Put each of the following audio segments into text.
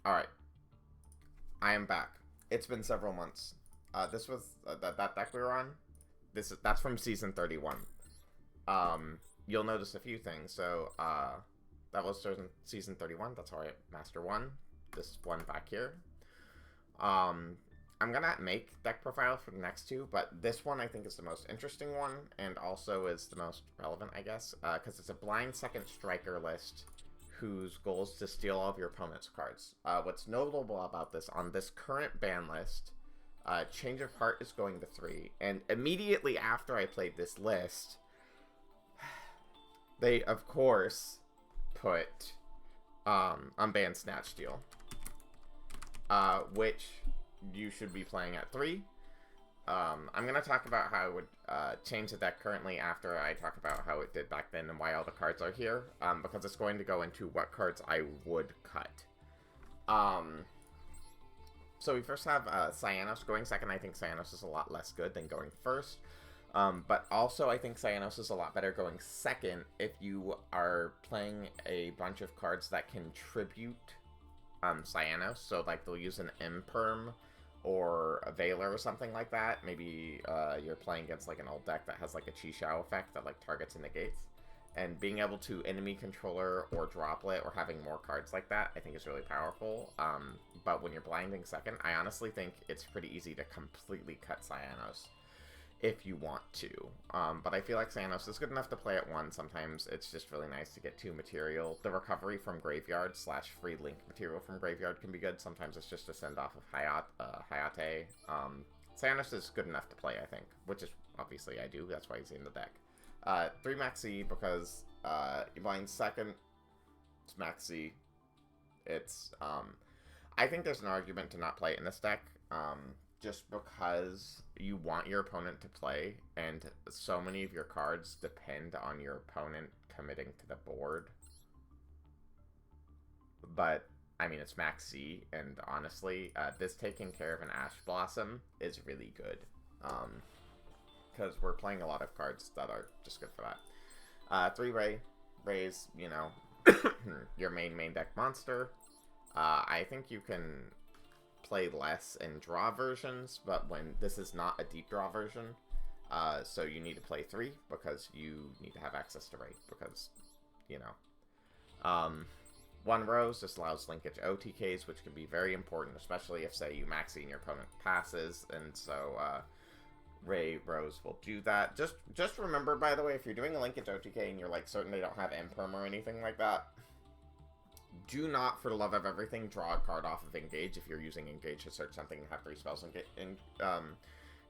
Alright, I am back. It's been several months. This was that deck we were on. That's from season 31. You'll notice a few things. So, that was season 31. That's how I master one. This one back here. I'm gonna make deck profile for the next two, but this one I think is the most interesting one, and also is the most relevant, I guess, because it's a blind second striker list whose goal is to steal all of your opponent's cards. What's notable about this, on this current ban list, Change of Heart is going to 3, and immediately after I played this list, they, of course, put Unbanned Snatch Steal, which you should be playing at 3. I'm going to talk about how I would change the deck currently after I talk about how it did back then and why all the cards are here, because it's going to go into what cards I would cut. So we first have Cyanos going second. I think Cyanos is a lot less good than going first. But also I think Cyanos is a lot better going second if you are playing a bunch of cards that can tribute Cyanos. So like they'll use an Imperm or a Veiler or something like that. Maybe you're playing against like an old deck that has like a Chi-Shao effect that like targets and negates. And being able to enemy controller or droplet or having more cards like that, I think is really powerful. But when you're blinding second, I honestly think it's pretty easy to completely cut Cyanos if you want to. But I feel like Cyanos is good enough to play at 1. Sometimes it's just really nice to get 2 material. The recovery from graveyard / free link material from graveyard can be good. Sometimes it's just a send off of Hayate. Cyanos is good enough to play, I think, which is obviously I do. That's why he's in the deck. 3 Maxi because you blind second. It's Maxi. It's I think there's an argument to not play it in this deck. Just because you want your opponent to play, and so many of your cards depend on your opponent committing to the board. But, I mean, it's Max C, and honestly, this taking care of an Ash Blossom is really good. Because we're playing a lot of cards that are just good for that. 3 Rays, you know, your main deck monster. I think you can play less in draw versions, but when this is not a deep draw version, so you need to play 3 because you need to have access to Ray, because, you know. 1 Rose just allows linkage OTKs, which can be very important, especially if, say, you maxi and your opponent passes, and so, Ray Rose will do that. Just remember, by the way, if you're doing a linkage OTK and you're, like, certain they don't have Imperm or anything like that, do not, for the love of everything, draw a card off of Engage if you're using Engage to search something and have 3 spells in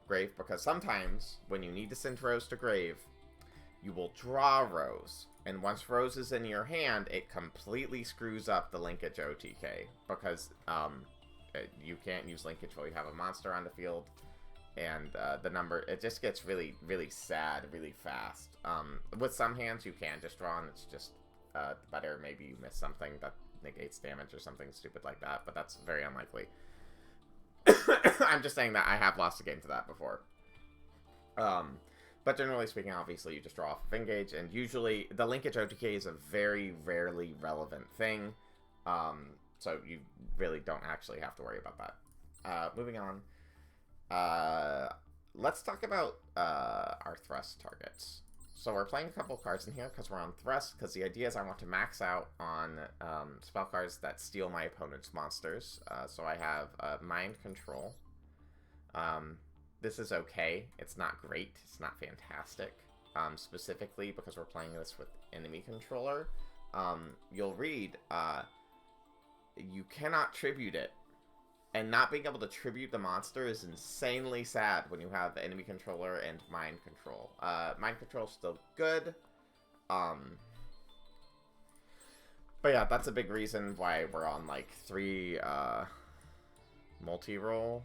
Grave, because sometimes, when you need to send Rose to Grave, you will draw Rose, and once Rose is in your hand, it completely screws up the linkage OTK, because you can't use linkage while you have a monster on the field, and the number, it just gets really, really sad really fast. With some hands, you can just draw, and it's just better. Maybe you miss something that negates damage or something stupid like that, but that's very unlikely. I'm just saying that I have lost a game to that before. But generally speaking, obviously, you just draw off of Engage, and usually the linkage OTK is a very rarely relevant thing, so you really don't actually have to worry about that. Moving on, let's talk about our thrust targets. So we're playing a couple cards in here because we're on Thrust, because the idea is I want to max out on spell cards that steal my opponent's monsters. So I have Mind Control. This is okay. It's not great. It's not fantastic. Specifically because we're playing this with enemy controller. You'll read, you cannot tribute it. And not being able to tribute the monster is insanely sad when you have enemy controller and mind control. Mind control is still good. But yeah, that's a big reason why we're on like 3 multi-roll.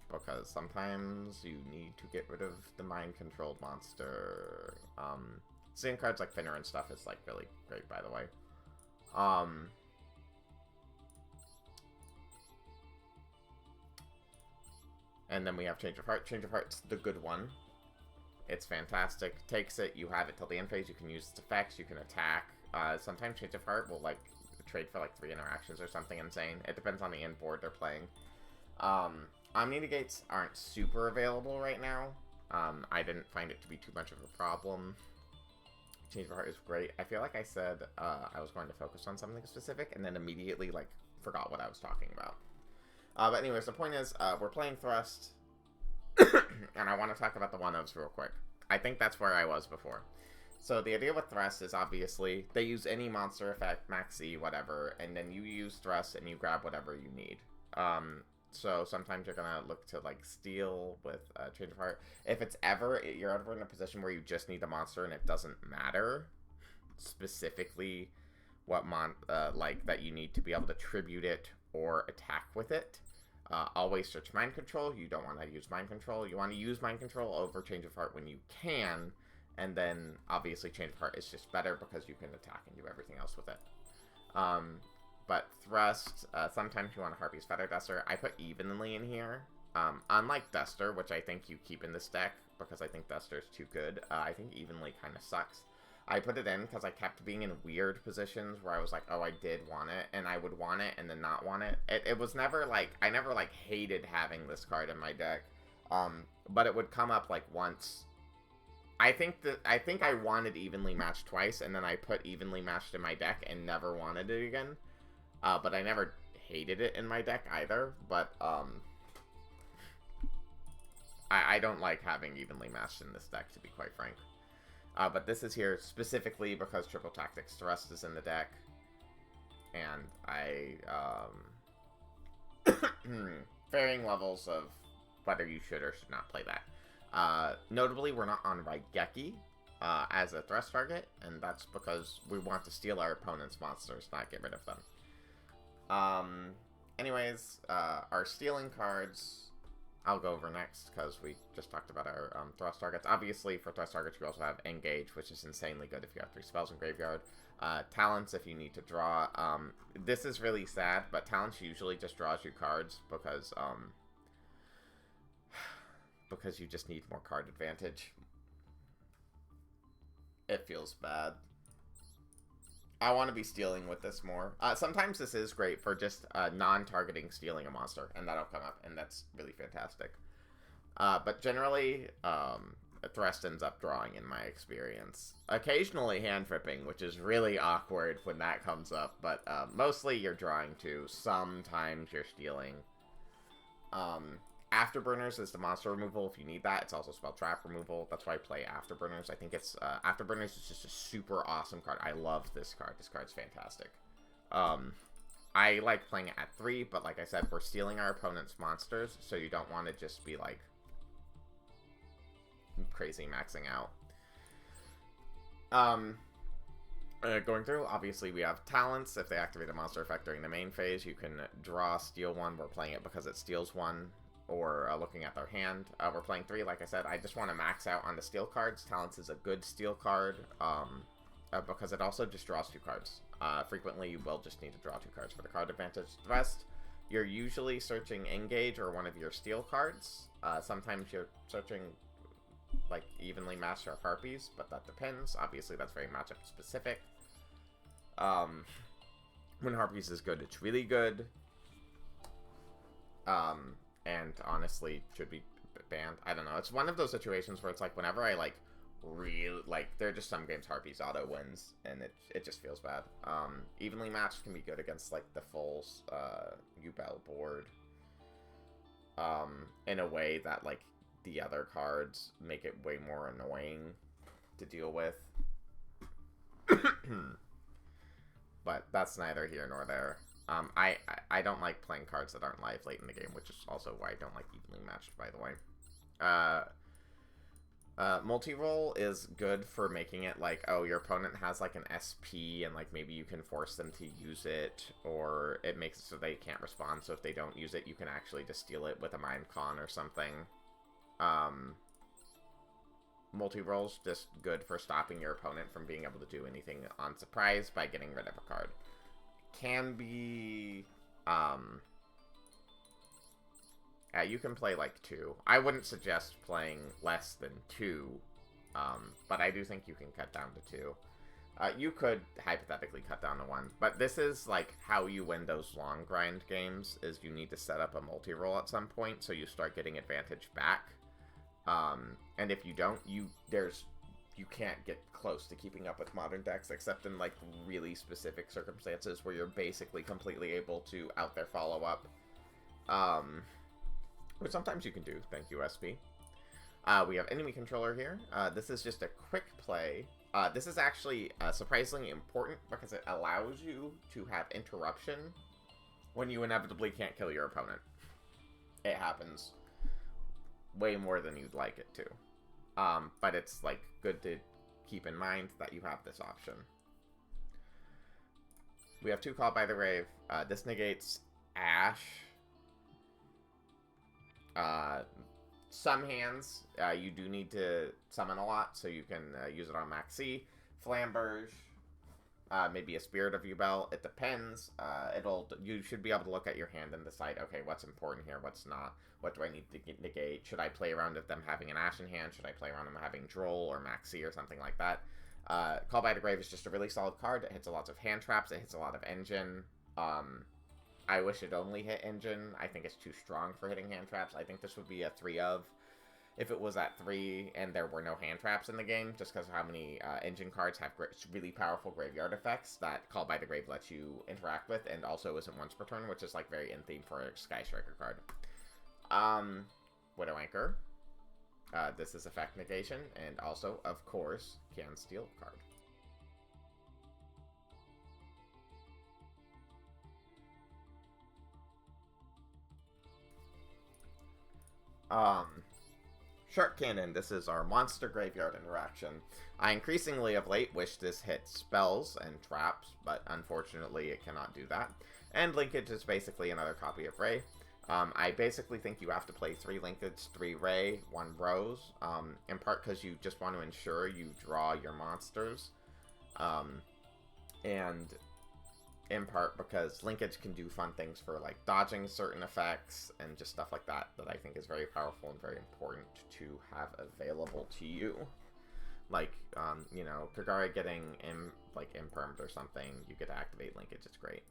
Because sometimes you need to get rid of the mind controlled monster. Seeing cards like Finner and stuff is like really great, by the way. And then we have Change of Heart. Change of Heart's the good one. It's fantastic. Takes it, you have it till the end phase, you can use its effects, you can attack. Sometimes Change of Heart will, like, trade for like 3 interactions or something insane. It depends on the end board they're playing. Omni-negates aren't super available right now. I didn't find it to be too much of a problem. Change of Heart is great. I feel like I said I was going to focus on something specific and then immediately like forgot what I was talking about. But anyways, the point is we're playing Thrust, and I want to talk about the 1-ofs real quick. I think that's where I was before. So the idea with Thrust is obviously they use any monster effect, max E, whatever, and then you use Thrust and you grab whatever you need. So sometimes you're gonna look to like steal with Change of Heart. If you're ever in a position where you just need a monster and it doesn't matter specifically what like that you need to be able to tribute it or attack with it. Always search Mind Control. You don't want to use Mind Control. You want to use Mind Control over Change of Heart when you can, and then obviously Change of Heart is just better because you can attack and do everything else with it. But Thrust, sometimes you want a Harpy's Feather Duster. I put Evenly in here. Unlike Duster, which I think you keep in this deck because I think Duster is too good, I think Evenly kind of sucks. I put it in because I kept being in weird positions where I was like, oh, I did want it, and I would want it and then not want it. It was never like, I never like hated having this card in my deck, but it would come up like once. I think I wanted Evenly Matched twice, and then I put Evenly Matched in my deck and never wanted it again. But I never hated it in my deck either, but I don't like having Evenly Matched in this deck, to be quite frank. But this is here specifically because Triple Tactics Thrust is in the deck, and varying levels of whether you should or should not play that. Notably, we're not on Raigeki as a Thrust target, and that's because we want to steal our opponent's monsters, not get rid of them. Anyways, our stealing cards, I'll go over next, because we just talked about our Thrust targets. Obviously, for Thrust targets, you also have Engage, which is insanely good if you have 3 spells in graveyard. Talents, if you need to draw. This is really sad, but Talents usually just draws you cards, because you just need more card advantage. It feels bad. I want to be stealing with this more. Sometimes this is great for just non-targeting stealing a monster, and that'll come up, and that's really fantastic. But generally, Thrust ends up drawing in my experience. Occasionally hand tripping, which is really awkward when that comes up, but mostly you're drawing too. Sometimes you're stealing. Afterburners is the monster removal if you need that. It's also spell trap removal. That's why I play Afterburners. I think it's Afterburners is just a super awesome card. I love this card. This card's fantastic. I like playing it at 3, but like I said, we're stealing our opponent's monsters, so you don't want to just be like crazy maxing out. Going through, obviously we have talents. If they activate a monster effect during the main phase, you can draw, steal 1. We're playing it because it steals 1. Or looking at their hand. We're playing 3, like I said. I just want to max out on the steal cards. Talents is a good steal card, because it also just draws 2 cards. Frequently, you will just need to draw 2 cards for the card advantage. Rest, you're usually searching Engage or one of your steal cards. Sometimes you're searching, like, Evenly Matched or Harpies, but that depends. Obviously, that's very matchup specific. When Harpies is good, it's really good. And honestly should be banned. I don't know. It's one of those situations where it's like whenever I like really like, there are just some games Harpies auto wins and it just feels bad. Evenly Matched can be good against like the full Ubel board. In a way that like the other cards make it way more annoying to deal with. But that's neither here nor there. I don't like playing cards that aren't live late in the game, which is also why I don't like Evenly Matched, by the way. Multi-roll is good for making it like, oh, your opponent has like an SP and like maybe you can force them to use it, or it makes it so they can't respond, so if they don't use it, you can actually just steal it with a Mind Con or something. Multi-roll's just good for stopping your opponent from being able to do anything on surprise by getting rid of a card. Can be, you can play like 2. I wouldn't suggest playing less than 2, but I do think you can cut down to 2. You could hypothetically cut down to 1, but this is like how you win those long grind games, is you need to set up a multi-roll at some point so you start getting advantage back. And if you don't, you can't get close to keeping up with modern decks except in like really specific circumstances where you're basically completely able to out there follow up. Which sometimes you can do, thank you SP. We have enemy controller here. This is just a quick play. This is actually surprisingly important because it allows you to have interruption when you inevitably can't kill your opponent. It happens way more than you'd like it to. But it's like good to keep in mind that you have this option. We have 2 Call by the Grave. This negates Ash. Some hands, you do need to summon a lot, so you can use it on Max C. Flamberge, maybe a Spirit of Yubel. It depends. You should be able to look at your hand and decide, okay, what's important here, what's not. What do I need to negate? Should I play around with them having an Ash in hand? Should I play around them having Droll or Max C or something like that? Call by the Grave is just a really solid card. It hits a lot of hand traps. It hits a lot of engine. I wish it only hit engine. I think it's too strong for hitting hand traps. I think this would be a 3 of. If it was at 3 and there were no hand traps in the game, just because of how many engine cards have really powerful graveyard effects that Call by the Grave lets you interact with, and also isn't once per turn, which is like very in theme for a Sky Striker card. Widow Anchor. This is effect negation, and also, of course, Can Steal card. Shark Cannon, this is our monster graveyard interaction. I increasingly of late wish this hit spells and traps, but unfortunately it cannot do that. And Linkage is basically another copy of Ray. I basically think you have to play 3 Linkage, 3 Ray, 1 Rose, in part because you just want to ensure you draw your monsters, and in part because Linkage can do fun things for like dodging certain effects and just stuff like that I think is very powerful and very important to have available to you. Like, you know, Kagari getting impermed or something, you get to activate Linkage, it's great.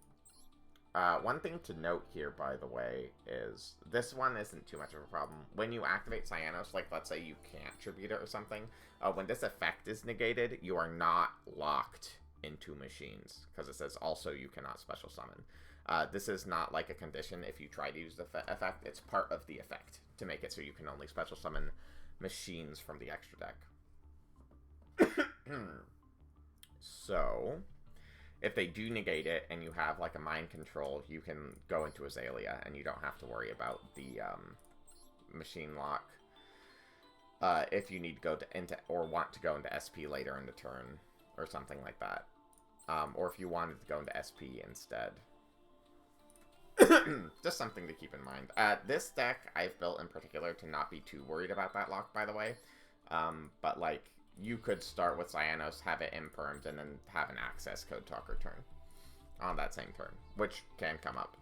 One thing to note here, by the way, is this one isn't too much of a problem. When you activate Cyanos, like let's say you can't tribute it or something, when this effect is negated, you are not locked into machines, because it says also you cannot special summon. This is not like a condition. If you try to use the effect, it's part of the effect to make it so you can only special summon machines from the extra deck. So, if they do negate it and you have like a mind control, you can go into Azalea and you don't have to worry about the machine lock. If you need to go into or want to go into SP later in the turn or something like that, or if you wanted to go into SP instead. Just something to keep in mind. This deck I've built in particular to not be too worried about that lock, by the way. But like, you could start with Cyanos, have it impermed, and then have an access Code Talker turn on that same turn, which can come up.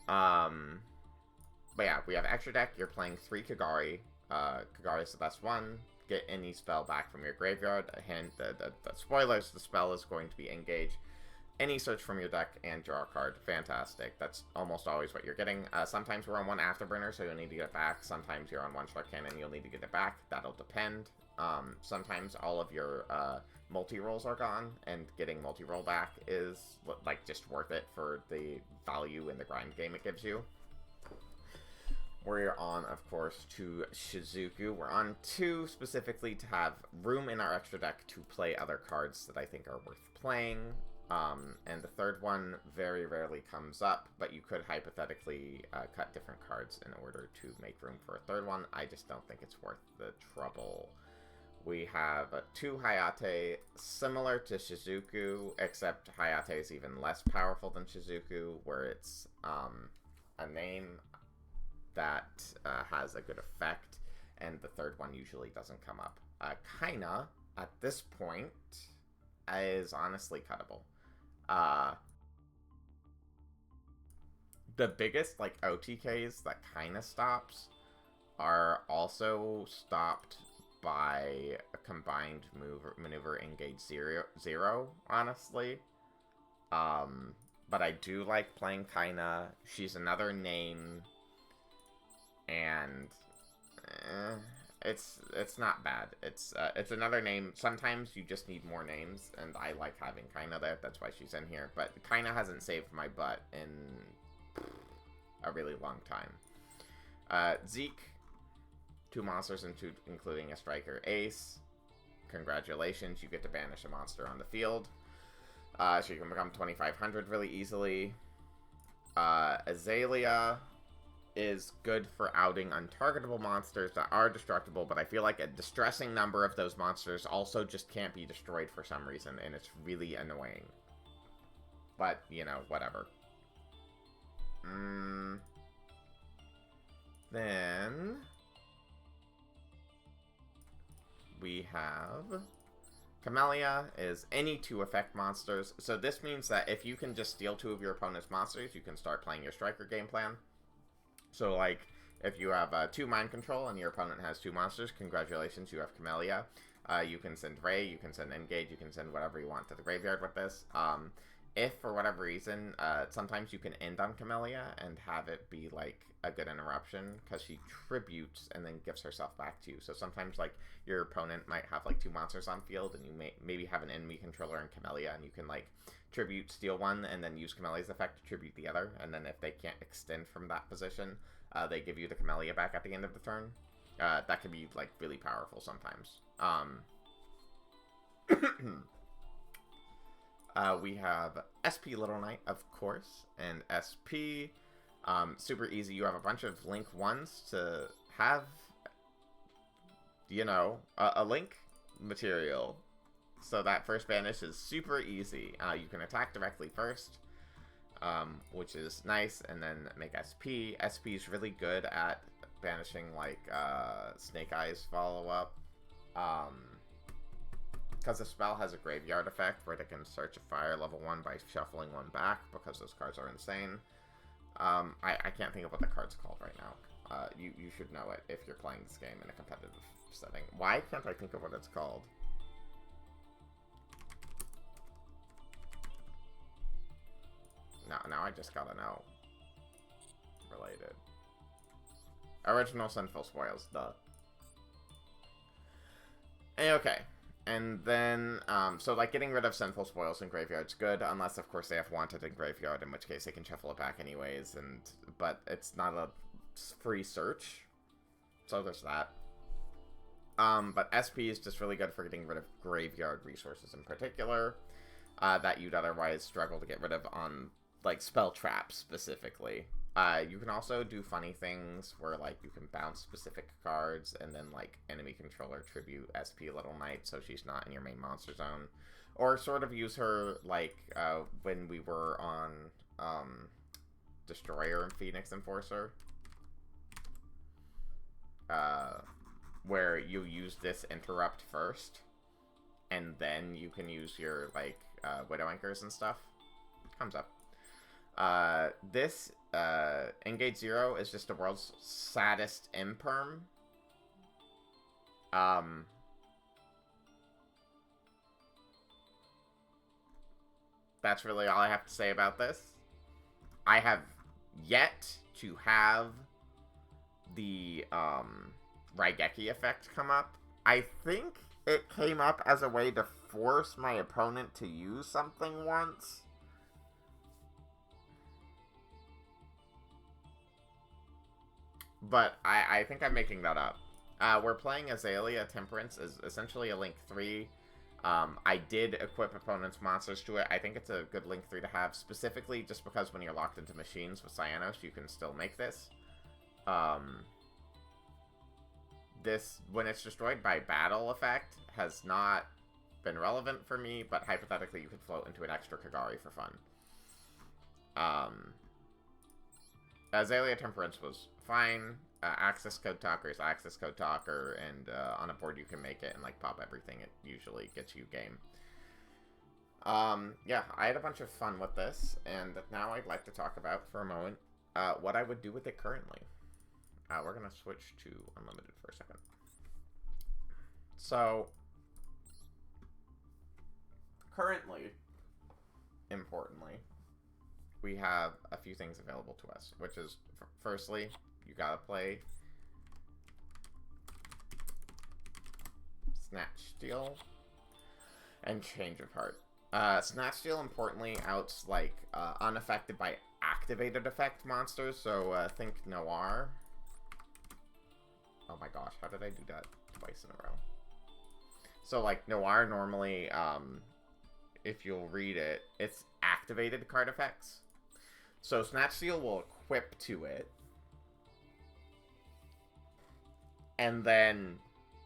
But yeah, we have extra deck. You're playing 3 Kagari. Kagari is the best one. Get any spell back from your graveyard. A hint, the spoilers, the spell is going to be engage. Any search from your deck and draw a card. Fantastic. That's almost always what you're getting. Sometimes we're on 1 Afterburner, so you'll need to get it back. Sometimes you're on 1 Shark Cannon, you'll need to get it back. That'll depend. Sometimes all of your multi-rolls are gone, and getting multi-roll back is like just worth it for the value in the grind game it gives you. We're on, of course, to Shizuku. We're on 2 specifically to have room in our extra deck to play other cards that I think are worth playing. And the 3rd one very rarely comes up, but you could hypothetically cut different cards in order to make room for a 3rd one. I just don't think it's worth the trouble. We have 2 Hayate, similar to Shizuku, except Hayate is even less powerful than Shizuku, where it's a name that has a good effect, and the 3rd one usually doesn't come up. Kaina, at this point, is honestly cuttable. The biggest, like, OTKs that Kaina stops are also stopped by a combined maneuver engage zero, honestly. But I do like playing Kaina. She's another name, and it's not bad. It's another name. Sometimes you just need more names, and I like having Kaina there. That's why she's in here. But Kaina hasn't saved my butt in a really long time. Zeke, 2 monsters including a striker ace. Congratulations, you get to banish a monster on the field. So you can become 2500 really easily. Azalea is good for outing untargetable monsters that are destructible, but I feel like a distressing number of those monsters also just can't be destroyed for some reason, and it's really annoying. But, you know, whatever. Then we have Camellia is any 2 effect monsters. So this means that if you can just steal 2 of your opponent's monsters, you can start playing your striker game plan. So, like, if you have 2 mind control and your opponent has 2 monsters, congratulations, you have Camellia. You can send Ray, you can send Engage, you can send whatever you want to the graveyard with this. If, for whatever reason, sometimes you can end on Camellia and have it be, like, a good interruption, because she tributes and then gives herself back to you. So sometimes, like, your opponent might have, like, 2 monsters on field, and you maybe have an enemy controller in Camellia, and you can, like, tribute, steal one, and then use Camellia's effect to tribute the other, and then if they can't extend from that position, they give you the Camellia back at the end of the turn. That can be, like, really powerful sometimes. We have SP Little Knight, of course, and SP, super easy. You have a bunch of Link 1s to have, you know, a Link material. So that first banish is super easy. You can attack directly first, which is nice, and then make SP. SP is really good at banishing, like, Snake Eyes follow-up. Because the spell has a graveyard effect where they can search a fire level 1 by shuffling 1 back, because those cards are insane. I can't think of what the card's called right now. You should know it if you're playing this game in a competitive setting. Why can't I think of what it's called? Now I just gotta know. Related. Original Sinful Spoils, duh. Okay. And then, so, like, getting rid of Sinful Spoils in Graveyard's good, unless, of course, they have Wanted in Graveyard, in which case they can shuffle it back anyways, but it's not a free search, so there's that. But SP is just really good for getting rid of Graveyard resources in particular, that you'd otherwise struggle to get rid of on, like, spell traps, specifically. You can also do funny things where, like, you can bounce specific cards and then, like, enemy controller tribute SP Little Knight so she's not in your main monster zone. Or sort of use her, like, when we were on, Destroyer and Phoenix Enforcer. Where you use this interrupt first, and then you can use your, like, Widow Anchors and stuff. Comes up. This Engage 0 is just the world's saddest imperm. That's really all I have to say about this. I have yet to have the Raigeki effect come up. I think it came up as a way to force my opponent to use something once. But I think I'm making that up. We're playing Azalea Temperance is essentially a Link 3. I did equip opponent's monsters to it. I think it's a good Link 3 to have, specifically just because when you're locked into machines with Cyanos, you can still make this. This, when it's destroyed by battle effect, has not been relevant for me, but hypothetically you could float into an extra Kagari for fun. Azalea Temperance was fine. Access Code Talker is Access Code Talker, and on a board you can make it and, like, pop everything. It usually gets you game. Yeah, I had a bunch of fun with this, and now I'd like to talk about, for a moment, what I would do with it currently. We're going to switch to Unlimited for a second. So, currently, importantly, we have a few things available to us, which is, firstly, you gotta play Snatch Steal and Change of Heart. Snatch Steal, importantly, outs, like, unaffected by activated effect monsters, so, think Noir. Oh my gosh, how did I do that twice in a row? So, like, Noir normally, if you'll read it, it's activated card effects. So, Snatch Steal will equip to it. And then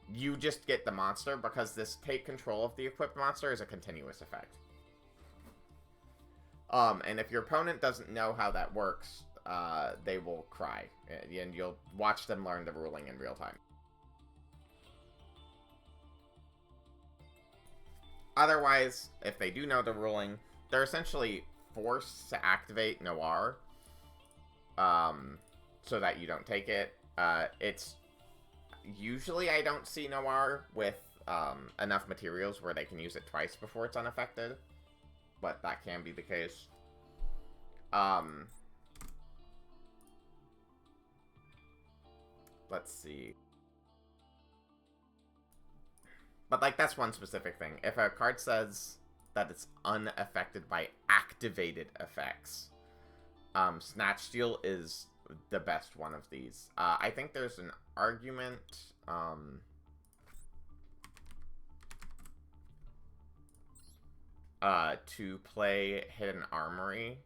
you just get the monster, because this take control of the equipped monster is a continuous effect. And if your opponent doesn't know how that works, they will cry. And you'll watch them learn the ruling in real time. Otherwise, if they do know the ruling, they're essentially forced to activate Noir, so that you don't take it. It's usually I don't see Noir with enough materials where they can use it twice before it's unaffected, but that can be the case. Let's see. But, like, that's one specific thing. If a card says that it's unaffected by activated effects, Snatch Steal is the best one of these. I think there's an argument, to play Hidden Armory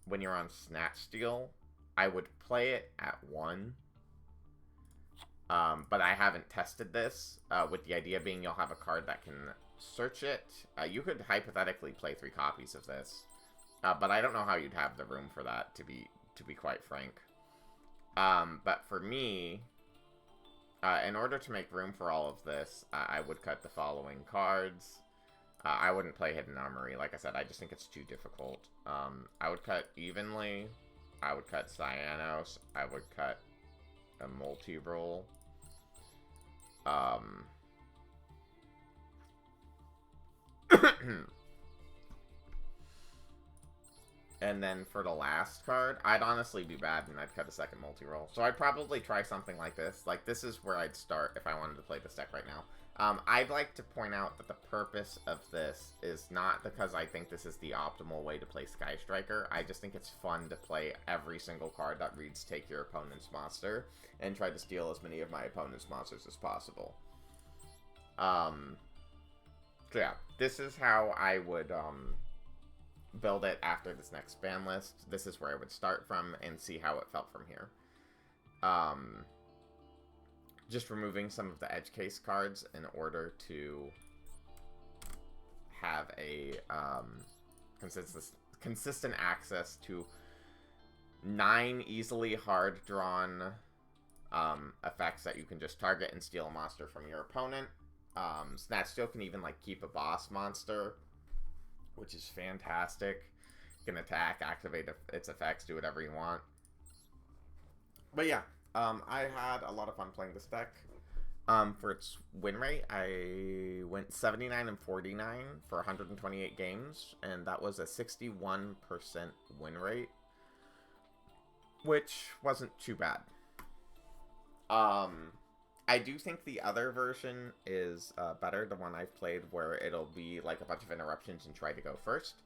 when you're on Snatch Steal. I would play it at 1. But I haven't tested this, with the idea being you'll have a card that can search it. You could hypothetically play 3 copies of this, but I don't know how you'd have the room for that, to be quite frank. But for me, in order to make room for all of this, I would cut the following cards. I wouldn't play Hidden Armory, like I said, I just think it's too difficult. I would cut Evenly, I would cut Cyanos, I would cut a multi-roll. And then for the last card, I'd honestly be bad and I'd cut a second multi-roll. So I'd probably try something like this. Like, this is where I'd start if I wanted to play this deck right now. I'd like to point out that the purpose of this is not because I think this is the optimal way to play Sky Striker. I just think it's fun to play every single card that reads take your opponent's monster and try to steal as many of my opponent's monsters as possible. So yeah, this is how I would build it after this next ban list. This is where I would start from and see how it felt from here. Just removing some of the edge case cards in order to have a consistent access to 9 easily hard drawn effects that you can just target and steal a monster from your opponent. Snatch Steal can even, like, keep a boss monster, which is fantastic. You can attack, activate its effects, do whatever you want. But yeah, I had a lot of fun playing this deck. For its win rate, I went 79 and 49 for 128 games, and that was a 61% win rate, which wasn't too bad. I do think the other version is better, the one I've played, where it'll be like a bunch of interruptions and try to go first.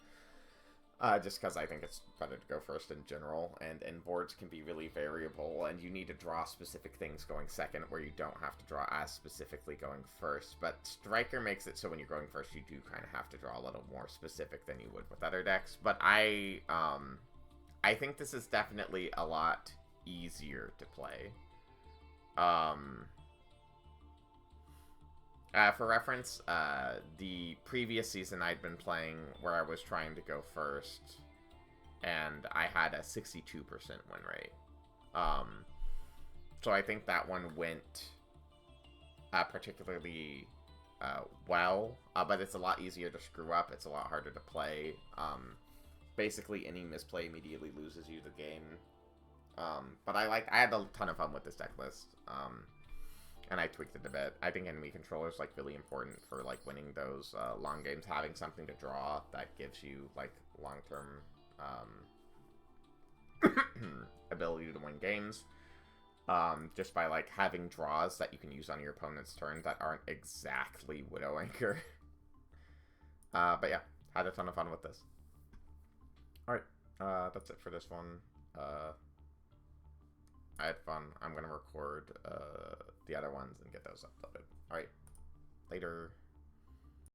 Just because I think it's better to go first in general, and boards can be really variable, and you need to draw specific things going second, where you don't have to draw as specifically going first. But Striker makes it so when you're going first, you do kind of have to draw a little more specific than you would with other decks. But I think this is definitely a lot easier to play. For reference, the previous season I'd been playing where I was trying to go first, and I had a 62% win rate. So I think that one went particularly well, but it's a lot easier to screw up. It's a lot harder to play. Basically, any misplay immediately loses you the game. But I had a ton of fun with this deck list. And I tweaked it a bit. I think enemy controller is, like, really important for, like, winning those long games. Having something to draw that gives you, like, long-term ability to win games. Just by, like, having draws that you can use on your opponent's turn that aren't exactly Widow Anchor. But yeah, had a ton of fun with this. Alright, that's it for this one. I had fun. I'm gonna record the other ones and get those uploaded. Alright, later.